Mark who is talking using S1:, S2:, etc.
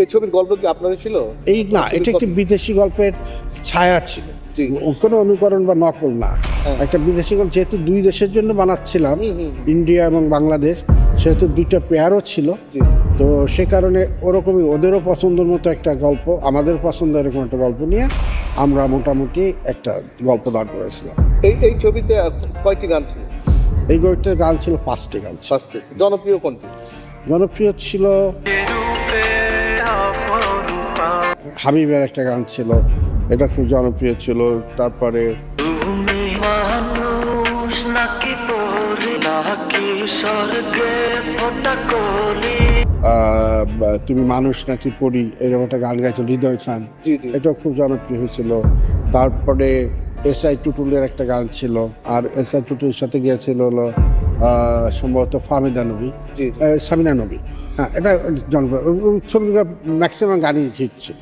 S1: এই ছবির গল্প কি আপনারই ছিল?
S2: এই না, এটা একটি বিদেশি গল্পের ছায়া ছিল, কোনো অনুকরণ বা নকল না। একটা বিদেশি গল্প, যেহেতু দুই দেশের জন্য বানাচ্ছিলাম, ইন্ডিয়া এবং বাংলাদেশ, সেহেতু দুইটা পেয়ারও ছিল। তো সে কারণে ওরকমই ওদেরও পছন্দের মতো একটা গল্প, আমাদের পছন্দ এরকম একটা গল্প নিয়ে আমরা মোটামুটি একটা গল্প দাঁড় করেছিলাম।
S1: এই ছবিতে কয়টি গান ছিল?
S2: এই গল্পটার গান ছিল 5টি গান ছিল।
S1: ফার্স্টে জনপ্রিয় কোনটি?
S2: জনপ্রিয় ছিল হাবিবের একটা গান ছিল, এটা খুব জনপ্রিয় ছিল। তারপরে তুমি মানুষ নাকি পড়ি, এরকম একটা গান গাইছিল হৃদয় খান, এটাও খুব জনপ্রিয় হয়েছিল। তারপরে এসআই টুটুলের একটা গান ছিল, আর এসআই টুটুলের সাথে গিয়েছিল হলো সম্ভবত সামিনা নবী। হ্যাঁ, এটা জনপ্রিয়। ছবির ম্যাক্সিমাম গানই হিট ছিল।